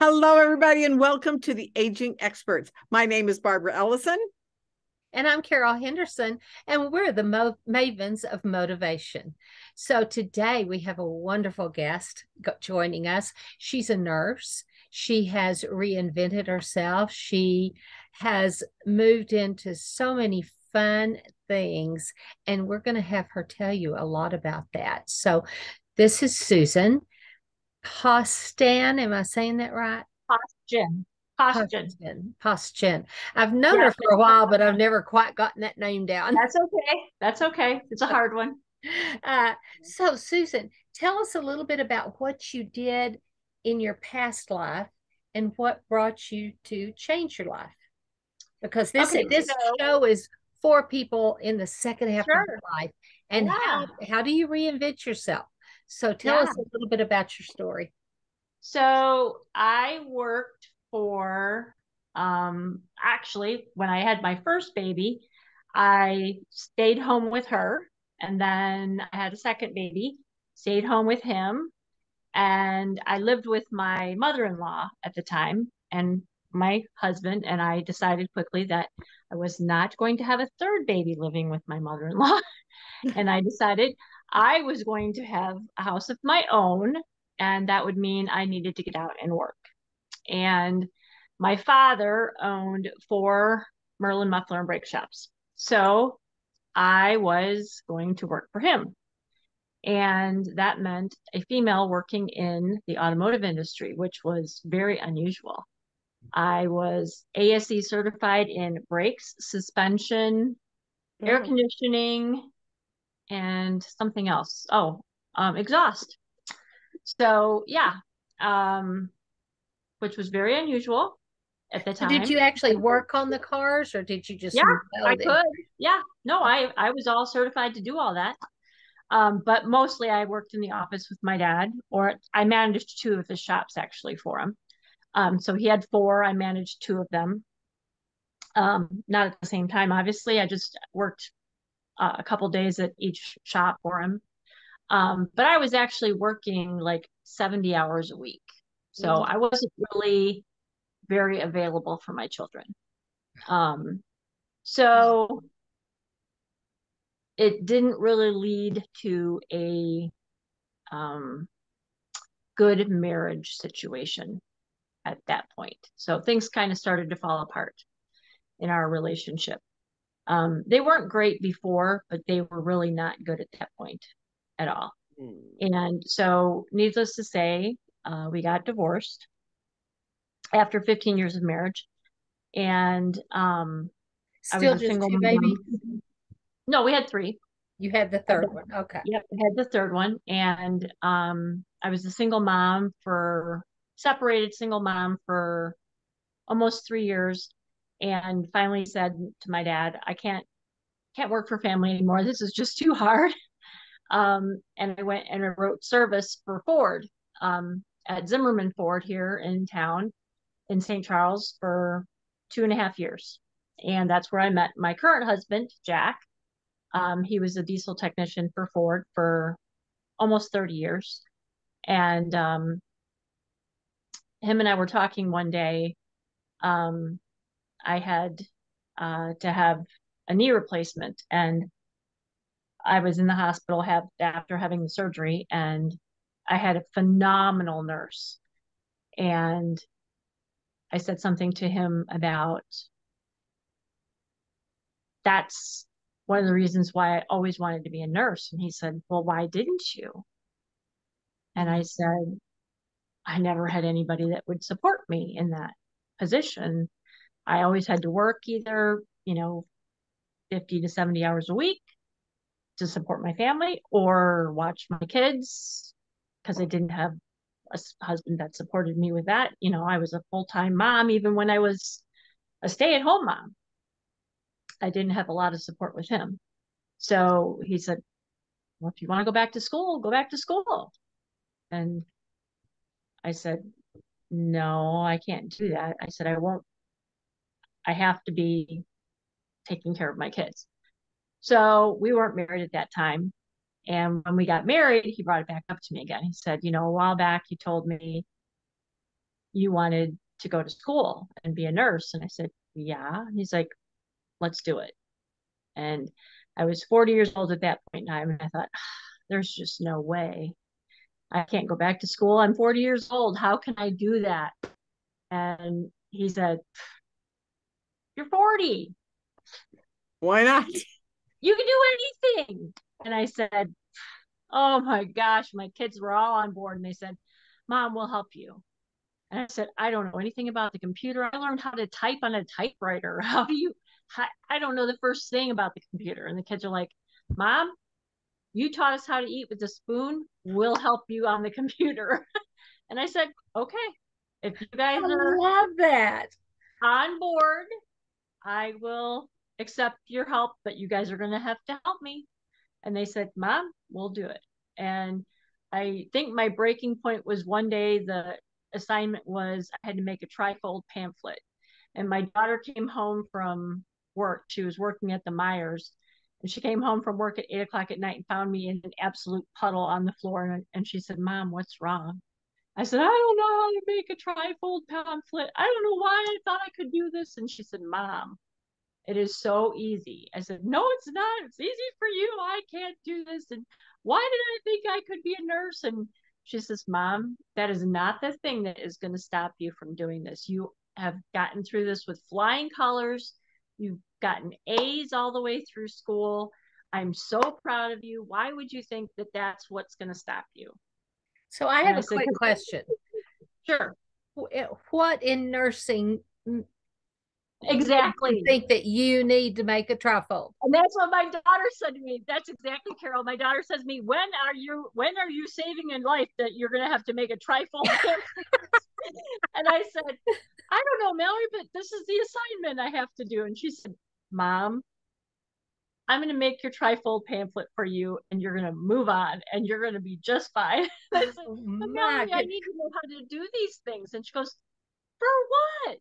Hello, everybody, and welcome to the Aging Experts. My name is Barbara Ellison. And I'm Carol Henderson, and we're the Mavens of Motivation. So today we have a wonderful guest joining us. She's a nurse. She has reinvented herself. She has moved into so many fun things, and we're going to have her tell you a lot about that. So this is Susan Paustain. Am I saying that right? Posture. Posture. Paustain. I've known Yeah, her for a while, but I've never quite gotten that name down. that's okay. That's okay. It's a hard one. So, Susan, tell us a little bit about what you did in your past life and what brought you to change your life. Because this Okay, this so show is for people in the second half of sure. their life. And Yeah. how do you reinvent yourself? So tell Yeah. us a little bit about your story. So I worked for actually when I had my first baby, I stayed home with her, and then I had a second baby, stayed home with him, and I lived with my mother-in-law at the time, and my husband and I decided quickly that I was not going to have a third baby living with my mother-in-law. And I decided I was going to have a house of my own, and that would mean I needed to get out and work. And my father owned four Merlin muffler and brake shops. So I was going to work for him. And that meant a female working in the automotive industry, which was very unusual. I was ASE certified in brakes, suspension, air Oh, conditioning, and something else. Exhaust. So yeah, um, which was very unusual at the so did time. you actually work on the cars or did you just Yeah, I know them? could. Yeah, no, I was all certified to do all that. But mostly I worked in the office with my dad, or I managed two of his shops actually for him. So he had four, I managed two of them. Not at the same time, obviously. I just worked a couple days at each shop for him. But I was actually working like 70 hours a week. So Mm. I wasn't really very available for my children. Um, so it didn't really lead to a um, good marriage situation at that point. So things kind of started to fall apart in our relationship. They weren't great before, but they were really not good at that point at all. Hmm. And so, needless to say, we got divorced after 15 years of marriage. And I was Still a just single two babies? mom. No, we had three. You had the third one. Okay. Yep, I had the third one. And I was a single mom for, separated single mom for almost 3 years. And finally said to my dad, I can't work for family anymore. This is just too hard. And I went and I wrote service for Ford at Zimmerman Ford here in town in St. Charles for 2.5 years. And that's where I met my current husband, Jack. He was a diesel technician for Ford for almost 30 years. And him and I were talking one day. Um, I had to have a knee replacement, and I was in the hospital after having the surgery, and I had a phenomenal nurse. And I said something to him about that's one of the reasons why I always wanted to be a nurse. And he said, well, why didn't you? And I Mm. said, I never had anybody that would support me in that position. I always had to work either, 50 to 70 hours a week to support my family or watch my kids because I didn't have a husband that supported me with that. I was a full time mom, even when I was a stay at home mom. I didn't have a lot of support with him. So he said, well, if you want to go back to school, go back to school. And I said, no, I can't do that. I said, I won't, I have to be taking care of my kids. So we weren't married at that time. And when we got married, he brought it back up to me again. He said, a while back, you told me you wanted to go to school and be a nurse. And I said, yeah. And he's like, let's do it. And I was 40 years old at that point in time. And I thought, there's just no way. I can't go back to school. I'm 40 years old. How can I do that? And he said, you're 40. Why not? You can do anything. And I said, oh my gosh, my kids were all on board. And they said, Mom, we'll help you. And I said, I don't know anything about the computer. I learned how to type on a typewriter. I don't know the first thing about the computer. And the kids are like, Mom, you taught us how to eat with a spoon. We'll help you on the computer. And I said, okay, if you guys are love that. on board, I will accept your help, but you guys are going to have to help me. And they said, Mom, we'll do it. And I think my breaking point was one day the assignment was I had to make a trifold pamphlet. And my daughter came home from work. She was working at the Myers. And she came home from work at 8 o'clock at night and found me in an absolute puddle on the floor. And she said, Mom, what's wrong? I said, I don't know how to make a trifold pamphlet. I don't know why I thought I could do this. And she said, Mom, it is so easy. I said, no, it's not. It's easy for you. I can't do this. And why did I think I could be a nurse? And she says, Mom, that is not the thing that is going to stop you from doing this. You have gotten through this with flying colors. You've gotten A's all the way through school. I'm so proud of you. Why would you think that that's what's going to stop you? So I have a quick question. Sure. What in nursing exactly you think that you need to make a trifold? And that's what my daughter said to me. That's exactly, Carol. My daughter says to me, when are you saving in life that you're going to have to make a trifold pamphlet? And I said, I don't know, Mallory, but this is the assignment I have to do. And she said, Mom, I'm going to make your trifold pamphlet for you, and you're going to move on, and you're going to be just fine. I said, but Mallory, I need to know how to do these things. And she goes, for what?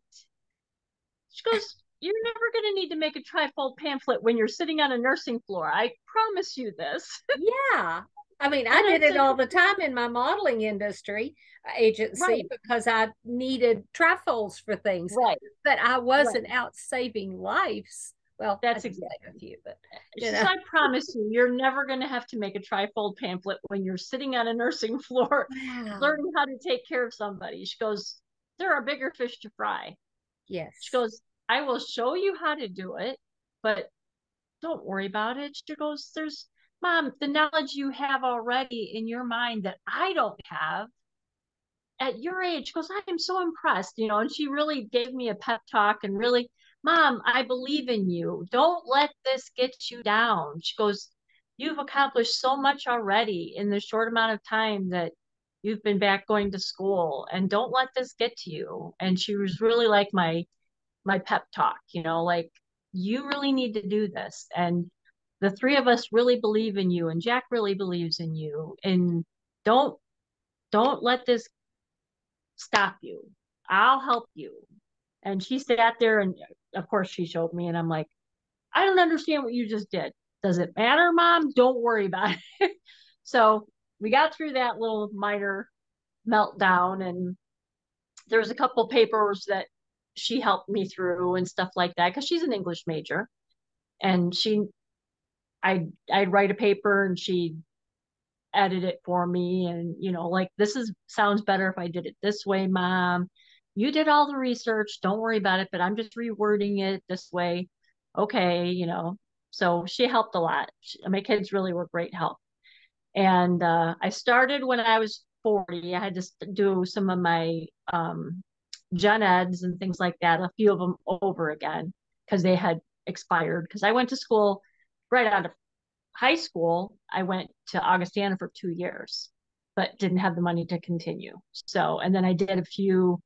She goes, you're never going to need to make a trifold pamphlet when you're sitting on a nursing floor. I promise you this. Yeah. I mean, I did it all the time in my modeling industry agency, right, because I needed trifolds for things. Right. But I wasn't out saving lives. Well, that's exactly a few, but so I promise you, you're never going to have to make a trifold pamphlet when you're sitting on a nursing floor, learning how to take care of somebody. She goes, there are bigger fish to fry. Yes. She goes, I will show you how to do it, but don't worry about it. She goes, Mom, the knowledge you have already in your mind that I don't have at your age. She goes, I am so impressed, and she really gave me a pep talk and really, Mom, I believe in you. Don't let this get you down. She goes, you've accomplished so much already in the short amount of time that you've been back going to school, and don't let this get to you. And she was really like my pep talk, like, you really need to do this. And the three of us really believe in you, and Jack really believes in you, and don't let this stop you. I'll help you. And she sat there, and of course she showed me, and I'm like, I don't understand what you just did. Does it matter, Mom? Don't worry about it. So we got through that little minor meltdown, and there's a couple papers that she helped me through and stuff like that, because she's an English major, and I'd write a paper and she'd edit it for me, and like, sounds better if I did it this way, Mom. You did all the research, don't worry about it, but I'm just rewording it this way. Okay, so she helped a lot. My kids really were great help. And I started when I was 40. I had to do some of my gen eds and things like that, a few of them over again, because they had expired. Because I went to school right out of high school. I went to Augustana for 2 years, but didn't have the money to continue. So, and then I did a few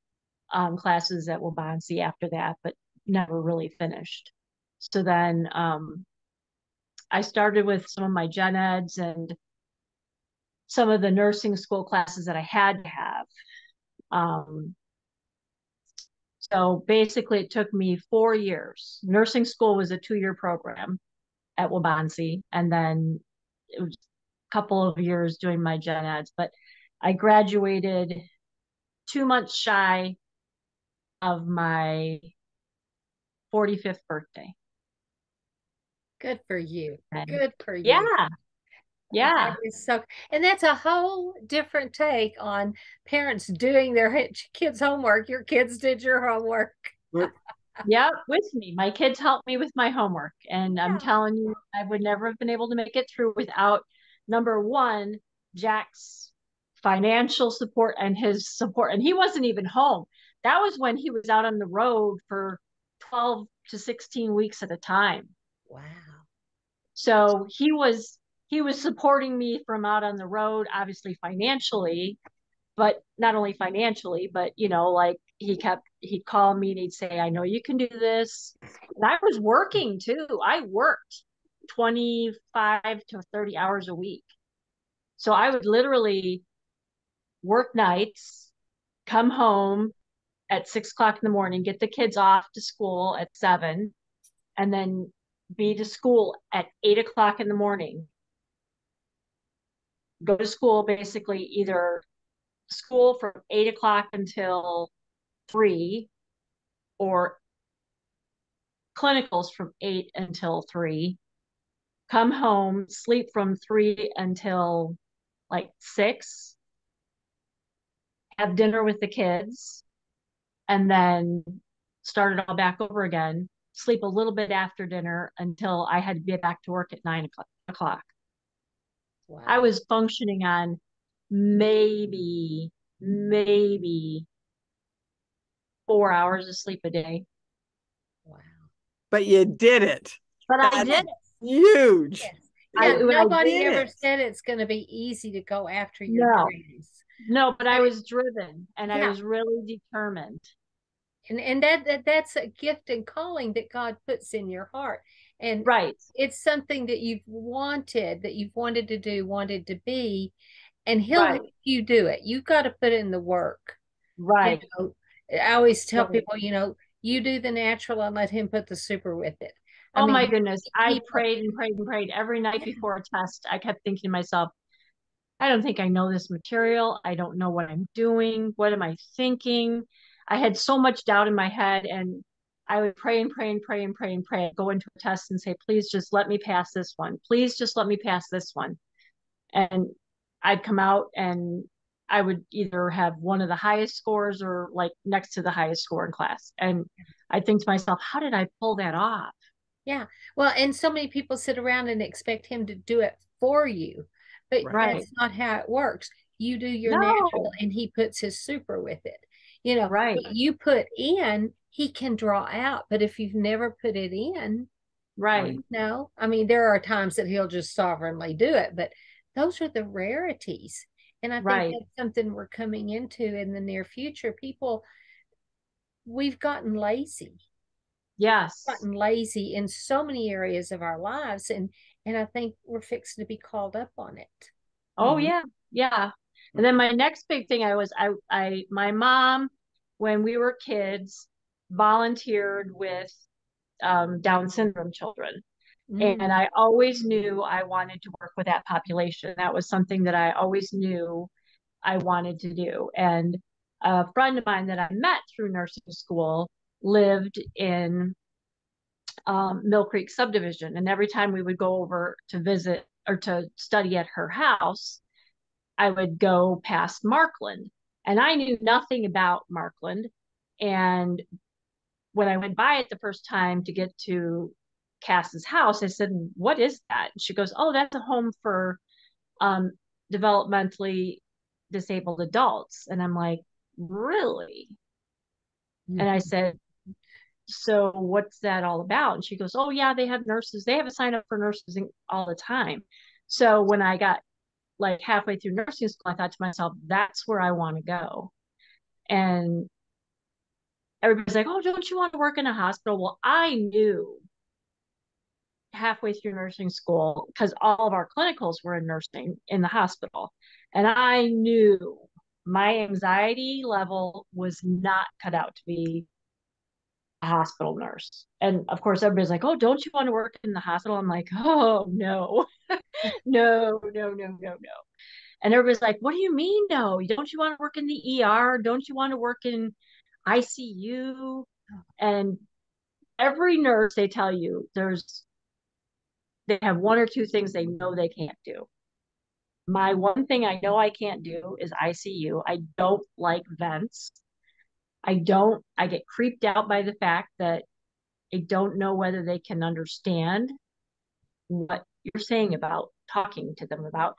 classes at Waubonsee after that, but never really finished. So then I started with some of my gen eds and some of the nursing school classes that I had to have. So basically it took me 4 years. Nursing school was a 2-year program at Waubonsee, and then it was a couple of years doing my gen eds, but I graduated 2 months shy of my 45th birthday. Good for you. And Good for yeah, you. yeah. That is so, and that's a whole different take on parents doing their kids' homework. Your kids did your homework. Yeah, with me. My kids helped me with my homework. And I'm Yeah. telling you, I would never have been able to make it through without number one, Jack's financial support and his support. And he wasn't even home. That was when he was out on the road for 12 to 16 weeks at a time. Wow. So he was supporting me from out on the road, obviously financially, but not only financially, but like he'd call me and he'd say, I know you can do this. And I was working too. I worked 25 to 30 hours a week. So I would literally work nights, come home at 6 o'clock in the morning, get the kids off to school at 7, and then be to school at 8 o'clock in the morning. Go to school, basically either school from 8 o'clock until 3, or clinicals from 8 until 3, come home, sleep from 3 until like 6, have dinner with the kids, and then start it all back over again, sleep a little bit after dinner until I had to be back to work at 9 o'clock. Wow. I was functioning on maybe 4 hours of sleep a day. Wow. But you did it. But I That's did it. huge. Yes. I- Yeah, when I nobody did ever it. said it's going to be easy to go after your No, dreams. no, but I was driven and I Yeah. was really determined. And that's a gift and calling that God puts in your heart. And Right, it's something that you've wanted to do, wanted to be, and he'll right, help you do it. You've got to put in the work. You right, know, I always tell right. people, you do the natural and let him put the super with it. I Oh my mean, goodness. I people, prayed and prayed and prayed every night before a test. I kept thinking to myself, I don't think I know this material. I don't know what I'm doing. What am I thinking? I had so much doubt in my head, and I would pray and pray and pray and pray and pray, go into a test and say, please just let me pass this one. Please just let me pass this one. And I'd come out and I would either have one of the highest scores or like next to the highest score in class. And I think to myself, how did I pull that off? yeah. Well, and so many people sit around and expect him to do it for you, but Right. that's not how it works. You do your natural No. and he puts his super with it. Right. What you put in, he can draw out, but if you've never put it in, Right. no. I mean, there are times that he'll just sovereignly do it, but those are the rarities. And I think Right. that's something we're coming into in the near future. We've Yes. gotten lazy in so many areas of our lives, and I think we're fixing to be called up on it. Oh yeah. Yeah. And then my next big thing my mom, when we were kids, volunteered with Down syndrome children. And Mm. I always knew I wanted to work with that population. That was something that I always knew I wanted to do. And a friend of mine that I met through nursing school lived in Mill Creek subdivision. And every time we would go over to visit or to study at her house, I would go past Markland. And I knew nothing about Markland. And when I went by it the first time to get to Cass's house, I said, what is that? And she goes, oh, that's a home for um, developmentally disabled adults. And I'm like, really? And I said, so what's that all about? And she goes, oh yeah, they have nurses. They have a sign up for nurses all the time. So when I got like halfway through nursing school, I thought to myself, that's where I want to go. And everybody's like, oh, don't you want to work in a hospital? Well, I knew halfway through nursing school, because all of our clinicals were in nursing in the hospital. And I knew my anxiety level was not cut out to be a hospital nurse. And of course, everybody's like, oh, don't you want to work in the hospital? I'm like, oh, no, no, no, no, no, no. And everybody's like, what do you mean no? Don't you want to work in the ER? Don't you want to work in ICU? And every nurse, they tell you they have one or two things they know they can't do. My one thing I know I can't do is ICU. I don't like vents. I get creeped out by the fact that I don't know whether they can understand what you're saying about talking to them about.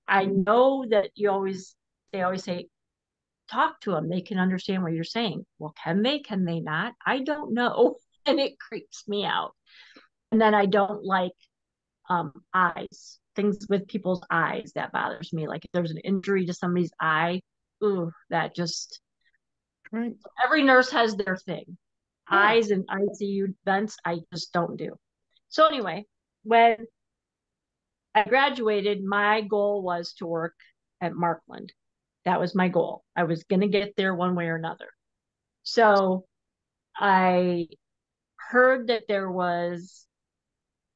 I know that they always say, talk to them. They can understand what you're saying. Well, can they? Can they not? I don't know. And it creeps me out. And then I don't like eyes, things with people's eyes that bothers me. Like if there's an injury to somebody's eye, ooh, that just, Right. every nurse has their thing. Yeah. Eyes and ICU vents, I just don't do. So anyway, when I graduated, my goal was to work at Markland. That was my goal. I was going to get there one way or another. So I heard that there was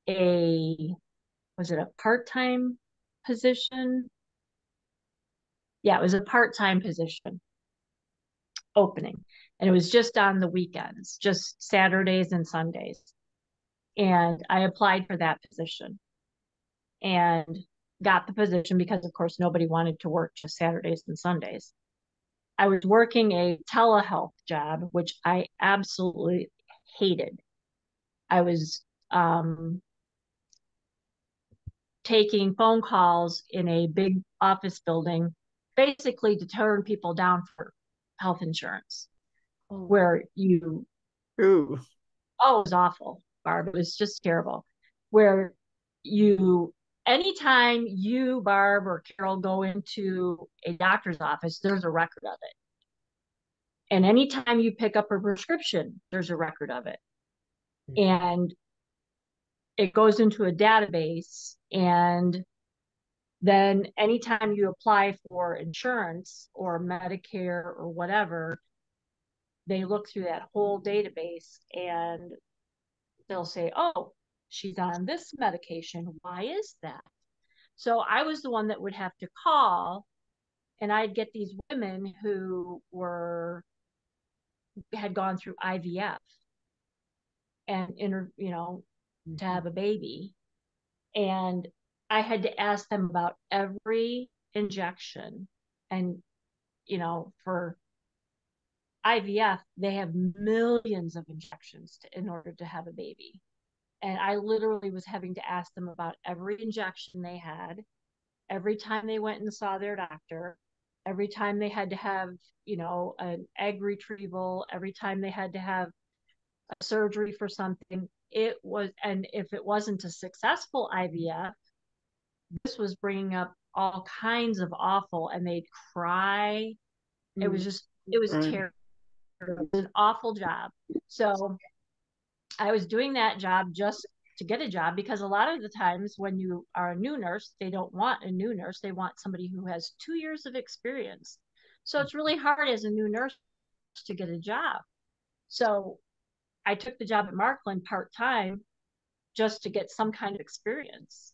it a part-time position? Yeah, it was a part-time position opening. And it was just on the weekends, just Saturdays and Sundays. And I applied for that position and got the position because, of course, nobody wanted to work just Saturdays and Sundays. I was working a telehealth job, which I absolutely hated. I was taking phone calls in a big office building, basically to turn people down for health insurance, where you, Ooh. oh, it was awful, Barb. It was just terrible. Where you, anytime you, Barb, or Carol go into a doctor's office, there's a record of it. And anytime you pick up a prescription, there's a record of it. And it goes into a database. And then anytime you apply for insurance or Medicare or whatever, they look through that whole database and they'll say, oh, she's on this medication. Why is that? So I was the one that would have to call, and I'd get these women who had gone through IVF and to have a baby. And I had to ask them about every injection. And, for IVF, they have millions of injections in order to have a baby. And I literally was having to ask them about every injection they had, every time they went and saw their doctor, every time they had to have, an egg retrieval, every time they had to have a surgery for something. And if it wasn't a successful IVF, this was bringing up all kinds of awful, and they'd cry. It was terrible. It was an awful job. So I was doing that job just to get a job, because a lot of the times when you are a new nurse, they don't want a new nurse. They want somebody who has 2 years of experience. So it's really hard as a new nurse to get a job. So I took the job at Markland part-time just to get some kind of experience.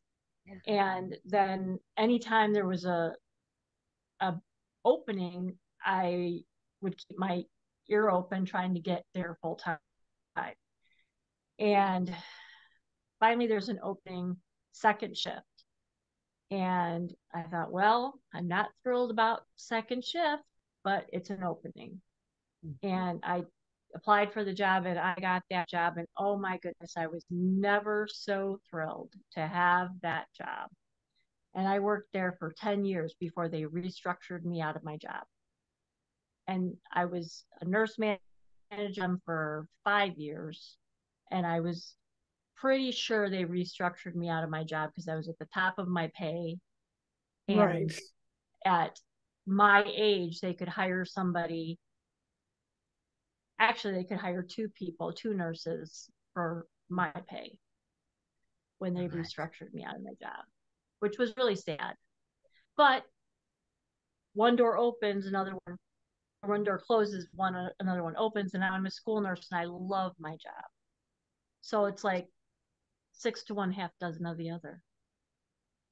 And then anytime there was a opening, I would keep my ear open trying to get there full-time. And finally there's an opening second shift. And I thought, well, I'm not thrilled about second shift, but it's an opening. And I applied for the job and I got that job. And oh my goodness, I was never so thrilled to have that job. And I worked there for 10 years before they restructured me out of my job. And I was a nurse manager for 5 years. And I was pretty sure they restructured me out of my job because I was at the top of my pay. And right. At my age, they could hire somebody. Actually, they could hire 2 nurses for my pay when they restructured me out of my job, which was really sad. But one door opens, one door closes, another one opens, and I'm a school nurse and I love my job. So it's like 6 to 1/2 dozen of the other.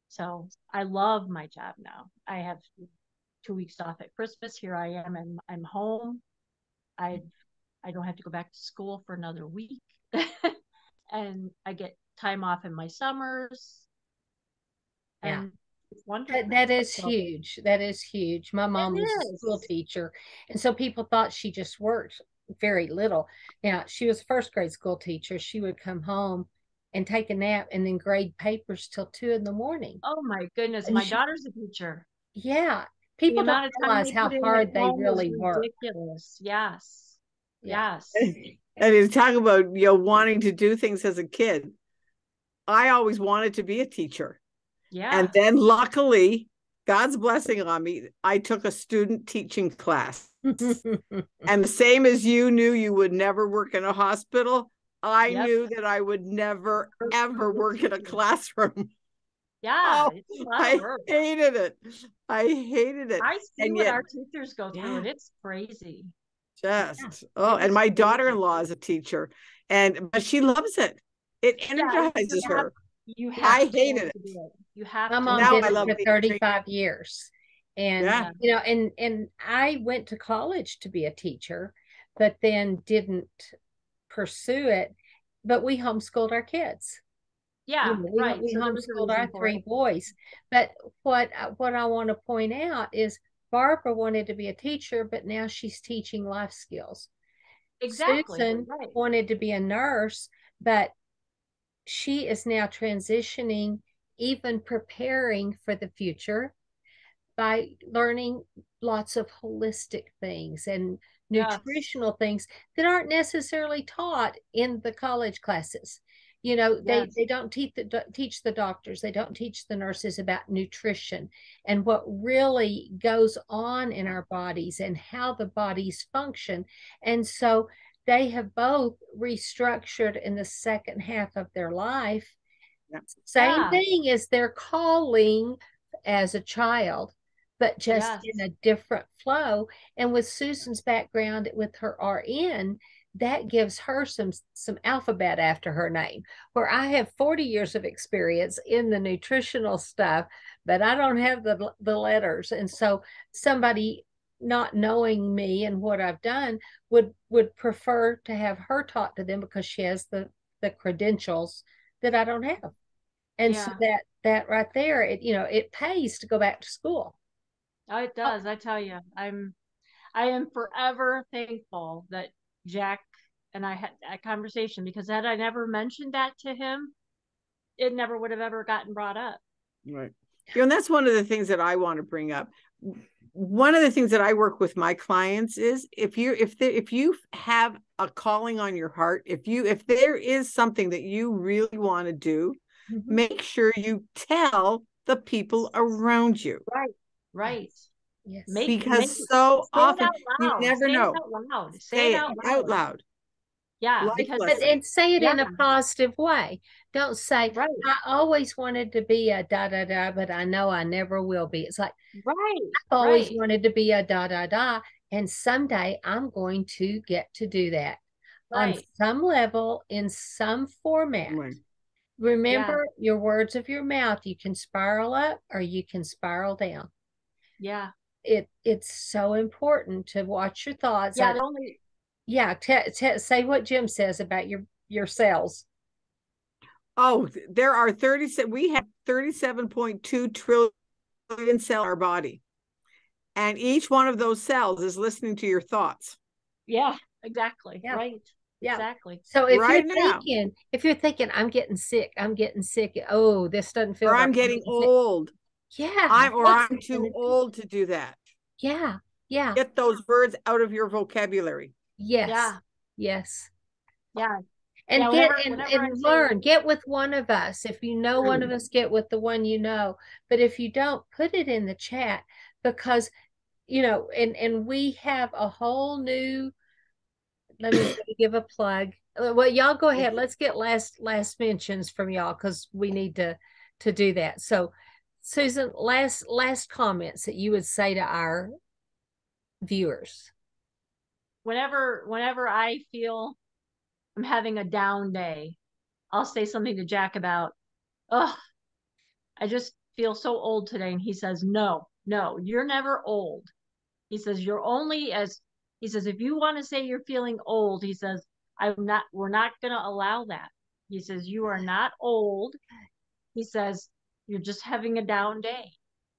So I love my job now. I have 2 weeks off at Christmas. Here I am, and I'm home. I don't have to go back to school for another week. And I get time off in my summers. Yeah. And it's wonderful. That is So huge. That is huge. My mom it was a school is. teacher, and so people thought she just worked very little. Now, she was a first grade school teacher. She would come home and take a nap and then grade papers till 2 in the morning. Oh my goodness. And My she, daughter's a teacher. yeah, The people don't amount of time realize they how put in at hard they home is really work. ridiculous. Yes. Yeah. Yes. And you talk about, wanting to do things as a kid. I always wanted to be a teacher. Yeah. And then luckily, God's blessing on me, I took a student teaching class. And the same as you knew you would never work in a hospital, I knew that I would never, ever work in a classroom. Yeah. Oh, It's a lot of work. hated it. I hated it. I see And what yet, our teachers go through, and it's crazy. and my daughter-in-law is a teacher, but she loves it. It energizes her. You have I to hated it. do it. You have My to. mom Now did I it love for being 35 years. And, Yeah. and I went to college to be a teacher, but then didn't pursue it. But we homeschooled our kids. Yeah, right. We So there was a homeschooled reason our for three it. boys. But what I want to point out is Barbara wanted to be a teacher, but now she's teaching life skills. Exactly. Susan Right. wanted to be a nurse, but she is now transitioning, even preparing for the future by learning lots of holistic things and Yes. nutritional things that aren't necessarily taught in the college classes. They don't teach the doctors, they don't teach the nurses about nutrition and what really goes on in our bodies and how the bodies function. And so they have both restructured in the second half of their life. Yep. Same thing as their calling as a child, but just in a different flow. And with Susan's background with her RN, that gives her some alphabet after her name, where I have 40 years of experience in the nutritional stuff, but I don't have the letters. And so somebody not knowing me and what I've done would prefer to have her taught to them because she has the credentials that I don't have. And so that right there, it pays to go back to school. Oh, it does. I tell you, I am forever thankful that Jack and I had that conversation, because had I never mentioned that to him, it never would have ever gotten brought up. Right. And that's one of the things that I want to bring up. One of the things that I work with my clients is if you have a calling on your heart, if there is something that you really want to do, make sure you tell the people around you. Right. Yes. Because so often you never know. Say it out loud. Yeah, and say it in a positive way. Don't say, right. I always wanted to be a da da da, but I know I never will be. It's like, I've always wanted to be a da da da, and someday I'm going to get to do that on some level, in some format. Right. Remember your words of your mouth. You can spiral up or you can spiral down. Yeah. It's so important to watch your thoughts. Say what Jim says about your cells. Oh, there are 37. We have 37.2 trillion cells in our body, and each one of those cells is listening to your thoughts. Yeah, exactly. Yeah. Right. Yeah. Exactly. So if you're thinking, I'm getting sick. Oh, this doesn't feel. Or I'm getting old. Yeah. I'm too old to do that. Yeah. Yeah. Get those words out of your vocabulary. Yes. Yeah. Yes. Yeah. And learn. Get with one of us. If you know one of us, get with the one you know. But if you don't, put it in the chat, because and we have a whole new. Let me give a plug. Well, y'all go ahead. Let's get last mentions from y'all, because we need to do that. So, Susan, last comments that you would say to our viewers. Whenever I feel I'm having a down day, I'll say something to Jack about, I just feel so old today. And he says, no, you're never old. He says, you're only as, he says, if you want to say you're feeling old, he says, we're not going to allow that. He says, you are not old. He says, you're just having a down day.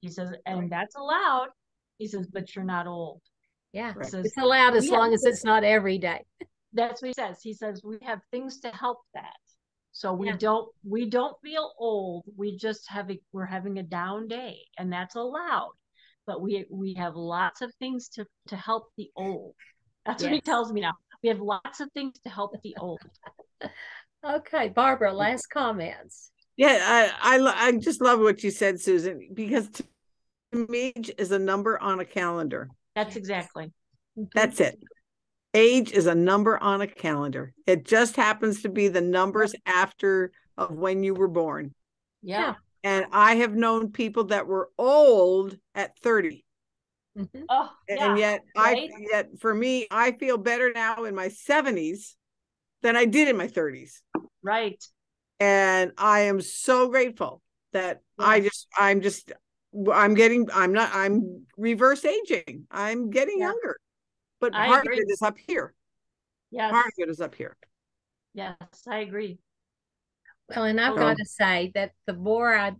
He says, and that's allowed. He says, but you're not old. Yeah. He says, it's allowed as long as it's not every day. That's what he says. He says, we have things to help that. So we don't feel old. We're having a down day, and that's allowed. But we have lots of things to help the old. That's what he tells me now. We have lots of things to help the old. Okay, Barbara, last comments. Yeah, I just love what you said, Susan, because to me, age is a number on a calendar. That's exactly. That's it. Age is a number on a calendar. It just happens to be the numbers after of when you were born. Yeah. And I have known people that were old at 30. Mm-hmm. Oh, and yet for me, I feel better now in my 70s than I did in my 30s. Right. And I am so grateful that I'm reverse aging. I'm getting younger. But part of it is up here. Yes. Part of it is up here. Yes, I agree. Well, and I've got to say that the more I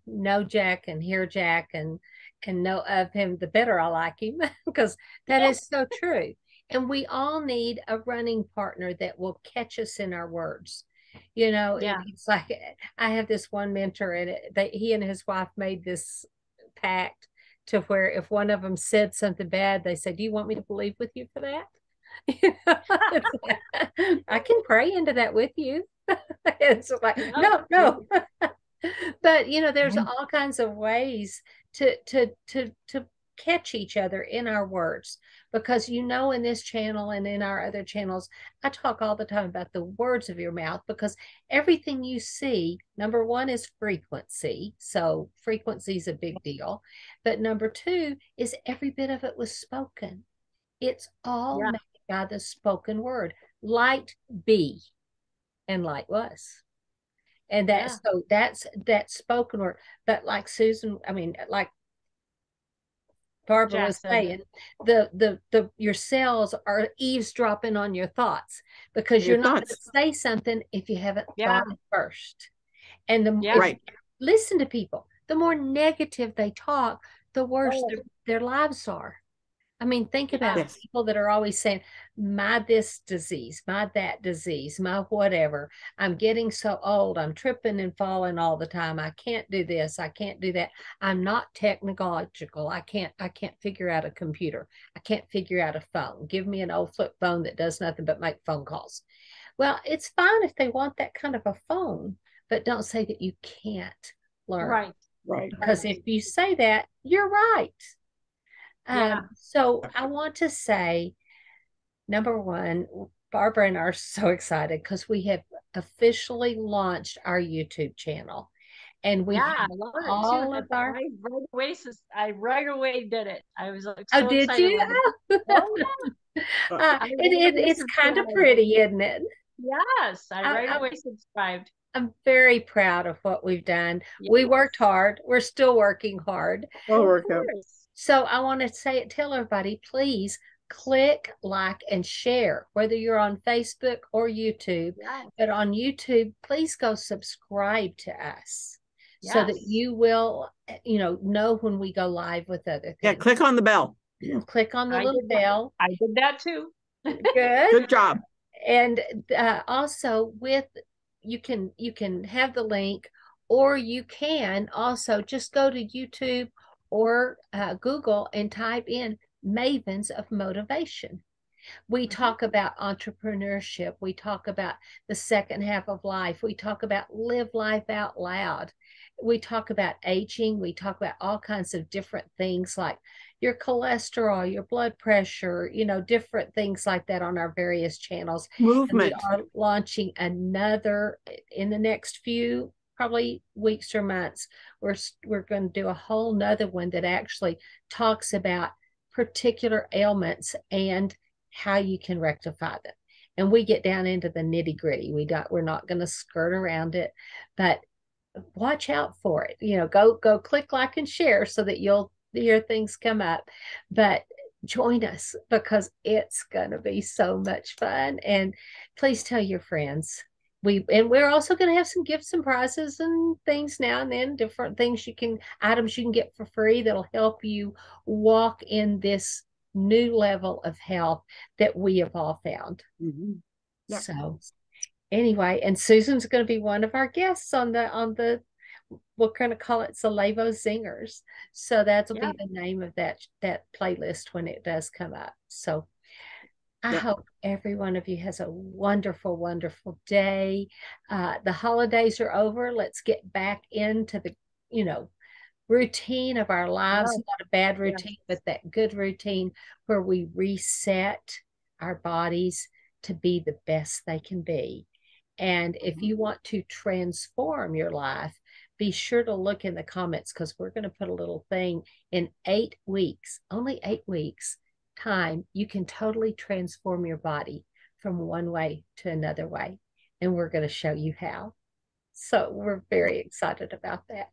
know Jack and hear Jack and know of him, the better I like him, because that is so true. And we all need a running partner that will catch us in our words. You know, it's like I have this one mentor, and he and his wife made this pact to where if one of them said something bad, they said, "Do you want me to believe with you for that?" You know, I can pray into that with you. It's like, no. But you know, there's all kinds of ways to catch each other in our words, because you know, in this channel and in our other channels, I talk all the time about the words of your mouth, because everything you see, number one, is frequency. So frequency is a big deal. But number two is every bit of it was spoken. It's all made by the spoken word. Light be, and light was. And that's that spoken word. But like like Barbara was saying, your cells are eavesdropping on your thoughts, because you're not going to say something if you haven't thought it first. And listen to people. The more negative they talk, the worse their lives are. I mean, think about people that are always saying, my this disease, my that disease, my whatever. I'm getting so old. I'm tripping and falling all the time. I can't do this. I can't do that. I'm not technological. I can't figure out a computer. I can't figure out a phone. Give me an old flip phone that does nothing but make phone calls. Well, it's fine if they want that kind of a phone, but don't say that you can't learn. Right. Because if you say that, you're right. So I want to say, number one, Barbara and I are so excited because we have officially launched our YouTube channel. And we have all of our... I right away did it. I was like, so excited. Did you? It's kind of pretty, isn't it? Yes, I right away subscribed. I'm very proud of what we've done. Yes. We worked hard. We're still working hard. So I want to tell everybody, please click, like, and share, whether you're on Facebook or YouTube. Yes. But on YouTube, please go subscribe to us so that you will, know when we go live with other things. Yeah, click on the bell. Click on the little bell. I did that too. Good job. And also you can have the link, or you can also just go to YouTube or Google and type in Mavens of Motivation. We talk about entrepreneurship. We talk about the second half of life. We talk about live life out loud. We talk about aging. We talk about all kinds of different things like your cholesterol, your blood pressure, different things like that on our various channels. Movement. And we are launching another in the next few probably weeks or months. We're going to do a whole nother one that actually talks about particular ailments and how you can rectify them. And we get down into the nitty gritty. We're not going to skirt around it, but watch out for it. Go click like and share so that you'll hear things come up. But join us because it's going to be so much fun. And please tell your friends. We're also going to have some gifts and prizes and things now and then, different things items you can get for free that'll help you walk in this new level of health that we have all found. Mm-hmm. Yep. So anyway, and Susan's going to be one of our guests on the we're going to call it Salevo Zingers. So that'll be the name of that playlist when it does come up. So I hope every one of you has a wonderful, wonderful day. The holidays are over. Let's get back into the, routine of our lives. Not a bad routine, but that good routine where we reset our bodies to be the best they can be. And if you want to transform your life, be sure to look in the comments because we're going to put a little thing in 8 weeks, only 8 weeks time. You can totally transform your body from one way to another way. And we're going to show you how. So we're very excited about that.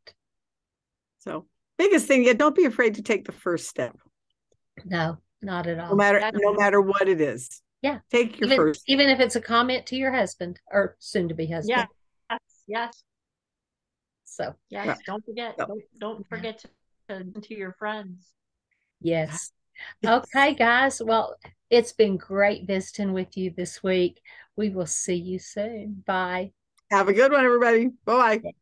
So biggest thing, don't be afraid to take the first step. No, not at all. No matter what it is. Yeah. Take your first. Even if it's a comment to your husband or soon to be husband. Yes. So yes, don't forget. Don't forget to your friends. Yes. Okay, guys. Well, it's been great visiting with you this week. We will see you soon. Bye. Have a good one, everybody. Bye-bye.